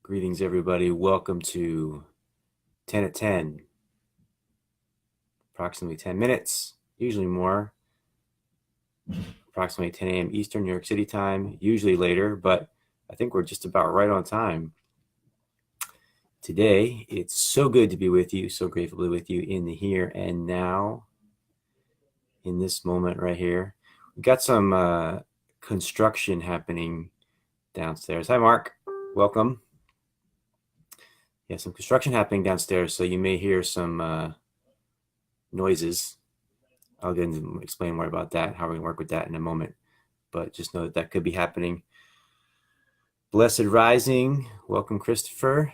Greetings, everybody. Welcome to 10 at 10. Approximately 10 minutes, usually more. Approximately 10 a.m. Eastern, New York City time, usually later, but I think we're just about right on time. Today, it's so good to be with you, so grateful to be with you in the here and now, in this moment right here. We've got some construction happening downstairs. Hi, Mark. Welcome. Yeah, some construction happening downstairs, so you may hear some noises. I'll get into explain more about that, how we're gonna work with that in a moment. But just know that that could be happening. Blessed Rising, welcome, Christopher.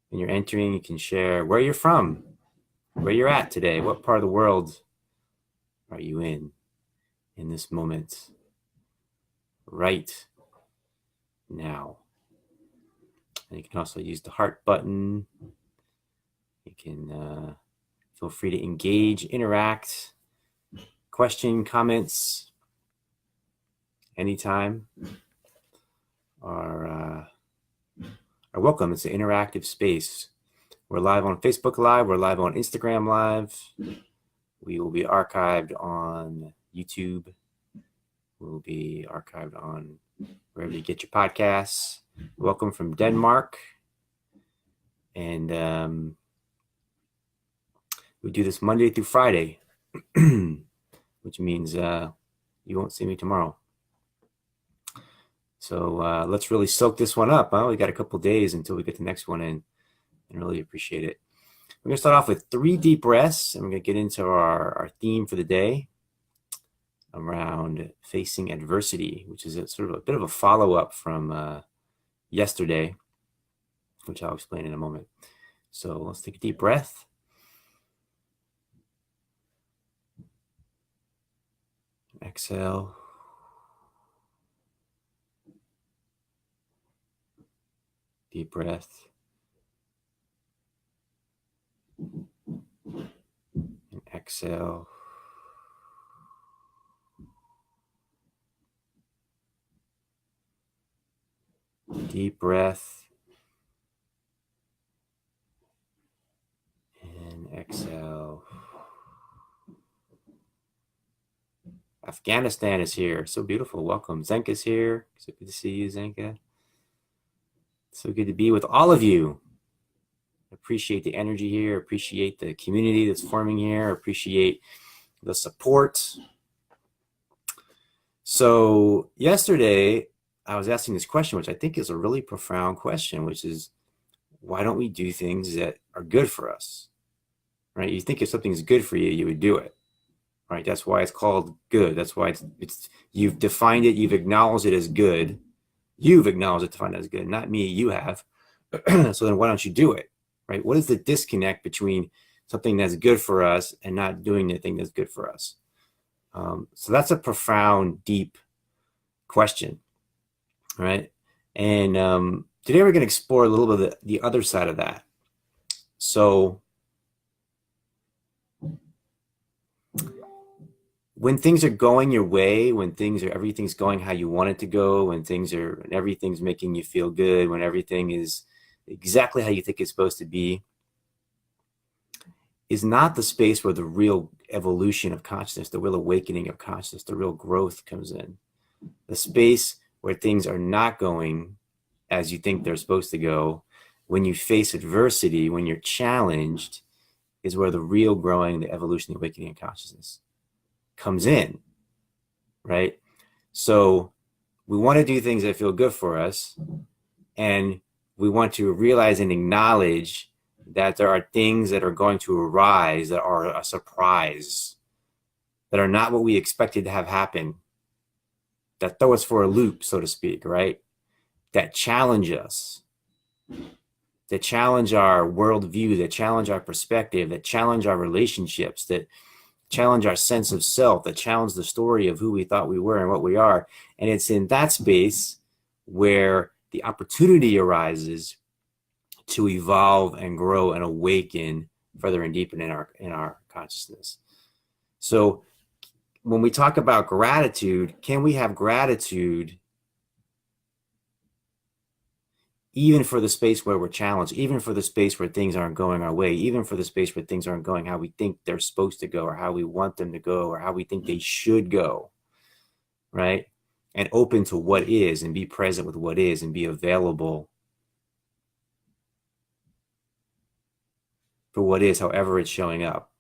When you're entering, you can share where you're from, where you're at today, what part of the world are you in this moment, right now. And you can also use the heart button. You can feel free to engage, interact, question, comments, anytime are welcome. It's an interactive space. We're live on Facebook Live. We're live on Instagram Live. We will be archived on YouTube. We'll be archived on wherever you get your podcasts. Welcome from Denmark. And we do this Monday through Friday, which means you won't see me tomorrow. So let's really soak this one up. Huh? We got a couple days until we get the next one in, and really appreciate it. We're going to start off with 3 deep breaths, and we're going to get into our theme for the day around facing adversity, which is sort of a bit of a follow-up from yesterday, which I'll explain in a moment. So let's take a deep breath. Exhale. Deep breath. And exhale. Deep breath. And exhale. Afghanistan is here. So beautiful. Welcome. Zenka's here. So good to see you, Zenka. So good to be with all of you. Appreciate the energy here. Appreciate the community that's forming here. Appreciate the support. So yesterday, I was asking this question, which I think is a really profound question, which is, why don't we do things that are good for us? Right? You think if something's good for you, you would do it. Right? That's why it's called good. That's why it's you've defined it, you've acknowledged it as good. You've acknowledged it, defined it as good, not me, you have. So then why don't you do it? Right? What is the disconnect between something that's good for us and not doing the thing that's good for us? So that's a profound, deep question, right? And today we're going to explore a little bit of the other side of that. So when things are going your way, when everything's going how you want it to go, when everything's making you feel good, when everything is exactly how you think it's supposed to be, is not the space where the real evolution of consciousness, the real awakening of consciousness, the real growth comes in. The space where things are not going as you think they're supposed to go, when you face adversity, when you're challenged, is where the real growing, the evolution, the awakening of consciousness comes in, right? So we want to do things that feel good for us, and we want to realize and acknowledge that there are things that are going to arise that are a surprise, that are not what we expected to have happen, that throw us for a loop, so to speak, right? That challenge us, that challenge our worldview, that challenge our perspective, that challenge our relationships, that challenge our sense of self, that challenge the story of who we thought we were and what we are. And it's in that space where the opportunity arises to evolve and grow and awaken further and deepen in our consciousness. So when we talk about gratitude, can we have gratitude even for the space where we're challenged, even for the space where things aren't going our way, even for the space where things aren't going how we think they're supposed to go, or how we want them to go, or how we think they should go, right? And open to what is, and be present with what is, and be available for what is, however it's showing up.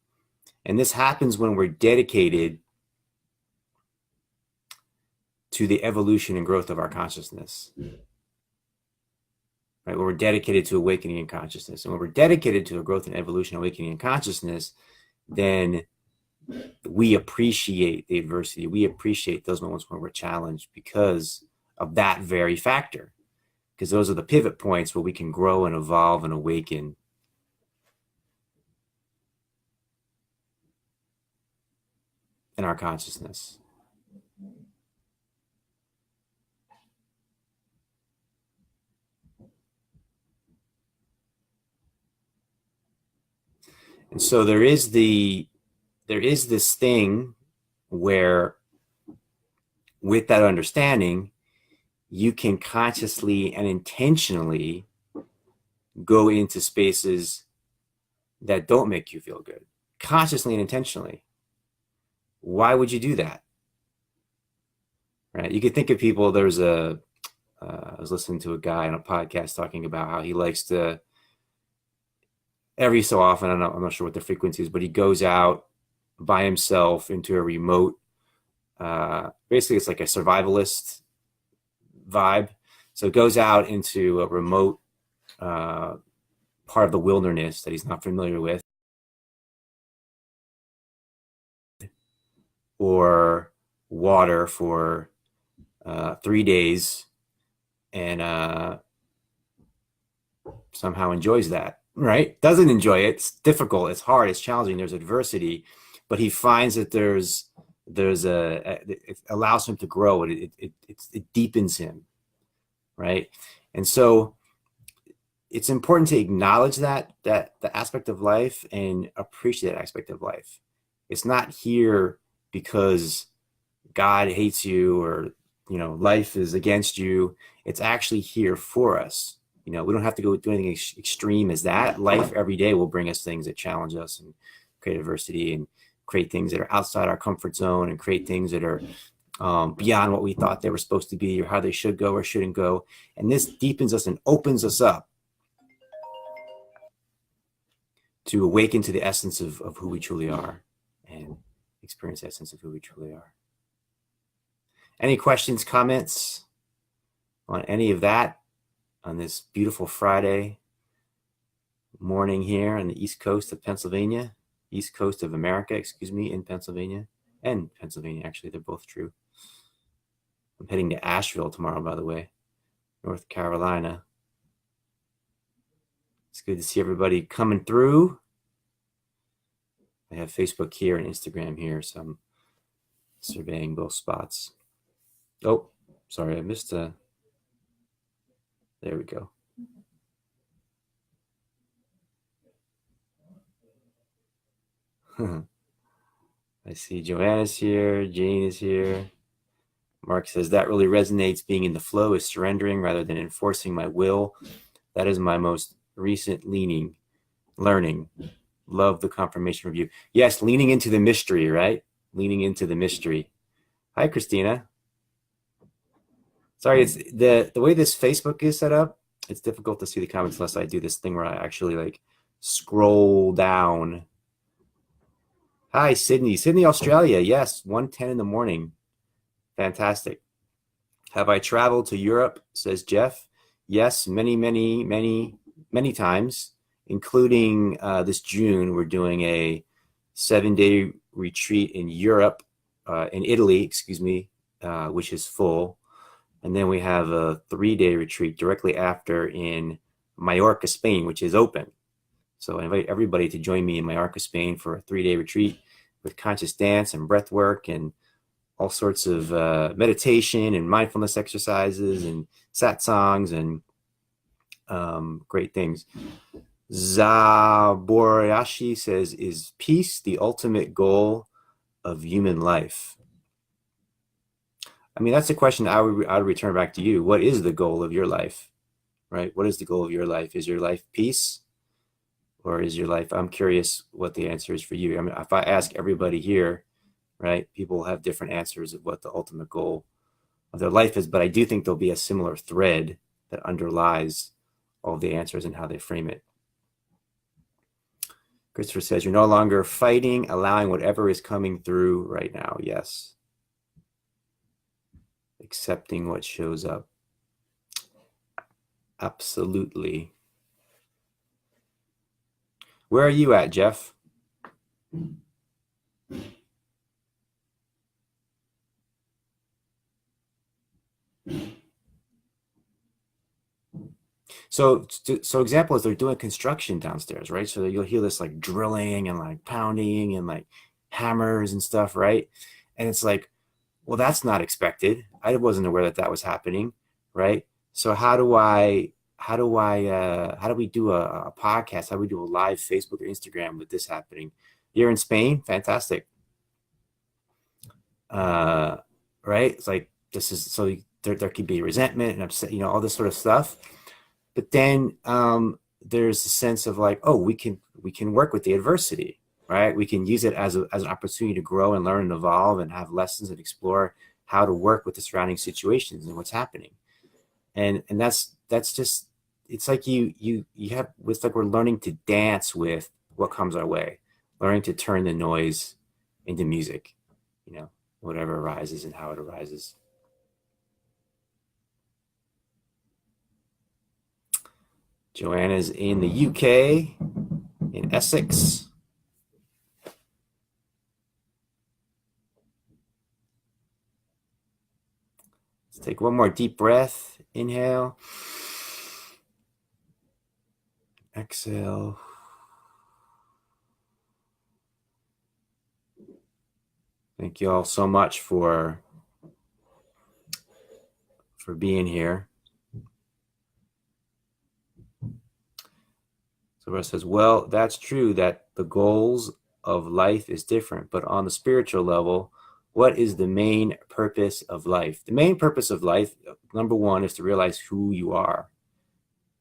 And this happens when we're dedicated to the evolution and growth of our consciousness. Right? When we're dedicated to awakening in consciousness. And when we're dedicated to the growth and evolution, awakening in consciousness, then we appreciate the adversity. We appreciate those moments when we're challenged because of that very factor. Because those are the pivot points where we can grow and evolve and awaken. In our consciousness. And so there is this thing where, with that understanding, you can consciously and intentionally go into spaces that don't make you feel good, consciously and intentionally. Why would you do that? Right? You could think of people. I was listening to a guy on a podcast talking about how he likes to, every so often, I'm not sure what the frequency is, but he goes out by himself into a remote, basically it's like a survivalist vibe. So it goes out into a remote part of the wilderness that he's not familiar with, or water for 3 days, and somehow enjoys that, right? Doesn't enjoy it. It's difficult. It's hard. It's challenging. There's adversity, but he finds that it allows him to grow. It deepens him, right? And so it's important to acknowledge that the aspect of life and appreciate that aspect of life. It's not here because God hates you, or life is against you. It's actually here for us. We don't have to go do anything extreme as that. Life every day will bring us things that challenge us and create adversity, and create things that are outside our comfort zone, and create things that are beyond what we thought they were supposed to be, or how they should go or shouldn't go. And this deepens us and opens us up to awaken to the essence of who we truly are, and experience the essence of who we truly are. Any questions, comments on any of that on this beautiful Friday morning here on the East Coast of Pennsylvania, East Coast of America, in Pennsylvania, and Pennsylvania, actually, they're both true. I'm heading to Asheville tomorrow, by the way, North Carolina. It's good to see everybody coming through. I have Facebook here and Instagram here, so I'm surveying both spots. Oh, sorry, I missed there we go. I see Joanna's here, Jane is here. Mark says, that really resonates. Being in the flow is surrendering rather than enforcing my will. That is my most recent learning. Love the confirmation review. Yes, leaning into the mystery, right? Leaning into the mystery. Hi, Christina. Sorry, it's the way this Facebook is set up, it's difficult to see the comments unless I do this thing where I actually scroll down. Hi, Sydney, Australia. Yes, 1:10 in the morning. Fantastic. Have I traveled to Europe, says Jeff? Yes, many times, including this June. We're doing a 7-day retreat in Europe, in Italy, which is full. And then we have a 3-day retreat directly after in Mallorca, Spain, which is open. So I invite everybody to join me in Mallorca, Spain for a 3-day retreat with conscious dance and breathwork and all sorts of meditation and mindfulness exercises and satsangs and great things. Zaborayashi says, is peace the ultimate goal of human life? I mean, that's a question I would return back to you. What is the goal of your life, right? What is the goal of your life? Is your life peace, or is your life, I'm curious what the answer is for you. I mean, if I ask everybody here, right, people have different answers of what the ultimate goal of their life is, but I do think there'll be a similar thread that underlies all the answers and how they frame it. Christopher says, you're no longer fighting, allowing whatever is coming through right now. Yes. Accepting what shows up. Absolutely. Where are you at, Jeff? So example is they're doing construction downstairs, right? So you'll hear this like drilling and like pounding and like hammers and stuff, right? And it's like, well, that's not expected. I wasn't aware that that was happening, right? So how do we do a podcast? How do we do a live Facebook or Instagram with this happening? You're in Spain? Fantastic. Right? It's like, this is, so there could be resentment and upset, all this sort of stuff. But then there's a sense of like, oh, we can work with the adversity, right? We can use it as an opportunity to grow and learn and evolve and have lessons and explore how to work with the surrounding situations and what's happening. And that's just, it's like it's like we're learning to dance with what comes our way, learning to turn the noise into music, whatever arises and how it arises. Joanna's in the UK, in Essex. Let's take one more deep breath. Inhale. Exhale. Thank you all so much for being here. So Russ says, well, that's true that the goals of life is different, but on the spiritual level, what is the main purpose of life? The main purpose of life, number one, is to realize who you are.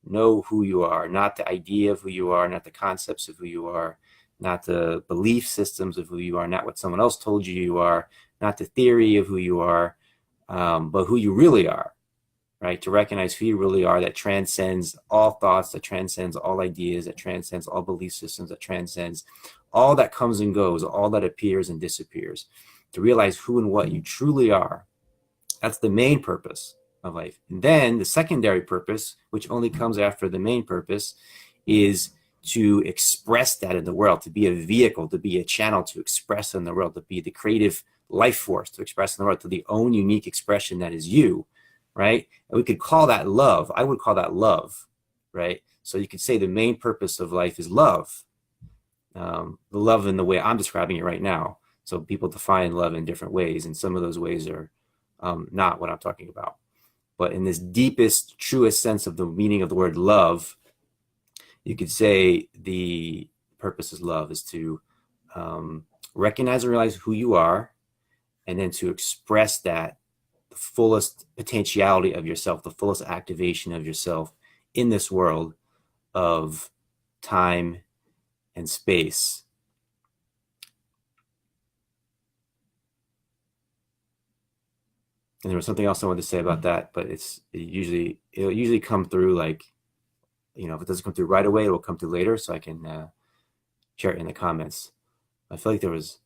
Know who you are, not the idea of who you are, not the concepts of who you are, not the belief systems of who you are, not what someone else told you are, not the theory of who you are, but who you really are, right? To recognize who you really are, that transcends all thoughts, that transcends all ideas, that transcends all belief systems, that transcends all that comes and goes, all that appears and disappears. To realize who and what you truly are. That's the main purpose of life. And then the secondary purpose, which only comes after the main purpose, is to express that in the world, to be a vehicle, to be a channel to express in the world, to be the creative life force to express in the world, to the own unique expression that is you, right? And we could call that love. I would call that love, right? So you could say the main purpose of life is love. The love in the way I'm describing it right now. So people define love in different ways, and some of those ways are not what I'm talking about. But in this deepest, truest sense of the meaning of the word love, you could say the purpose of love is to recognize and realize who you are, and then to express that, the fullest potentiality of yourself, the fullest activation of yourself in this world of time and space. And there was something else I wanted to say about that, but it'll usually come through, like, if it doesn't come through right away, it will come through later, so I can share it in the comments. I feel like there was,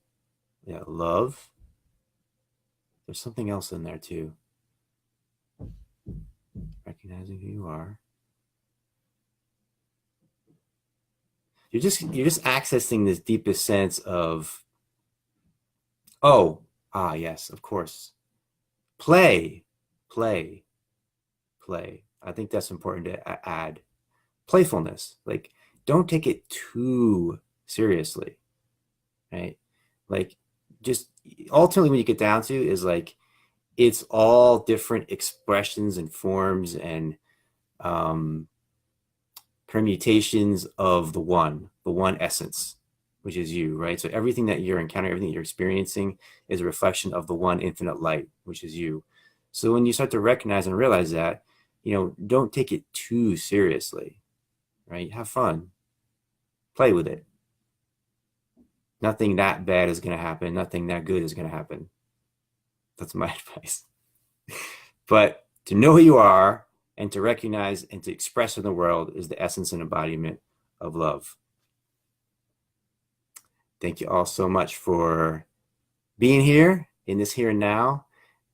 love. There's something else in there too. Recognizing who you are. You're just accessing this deepest sense of, yes, of course. Play. I think that's important to add. Playfulness. Like, don't take it too seriously, right? Like, just ultimately when you get down to is like, it's all different expressions and forms and permutations of the one essence, which is you, right? So everything that you're encountering, everything that you're experiencing is a reflection of the one infinite light, which is you. So when you start to recognize and realize that, don't take it too seriously, right? Have fun, play with it. Nothing that bad is going to happen. Nothing that good is going to happen. That's my advice. But to know who you are and to recognize and to express in the world is the essence and embodiment of love. Thank you all so much for being here in this here and now.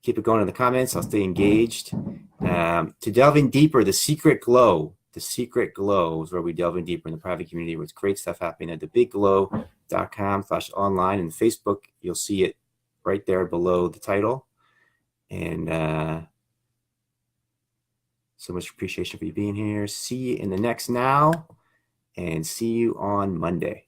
Keep it going in the comments. I'll stay engaged. To delve in deeper, the secret glow is where we delve in deeper in the private community where it's great stuff happening at thebigglow.com/online, and Facebook. You'll see it right there below the title. And so much appreciation for you being here. See you in the next now, and see you on Monday.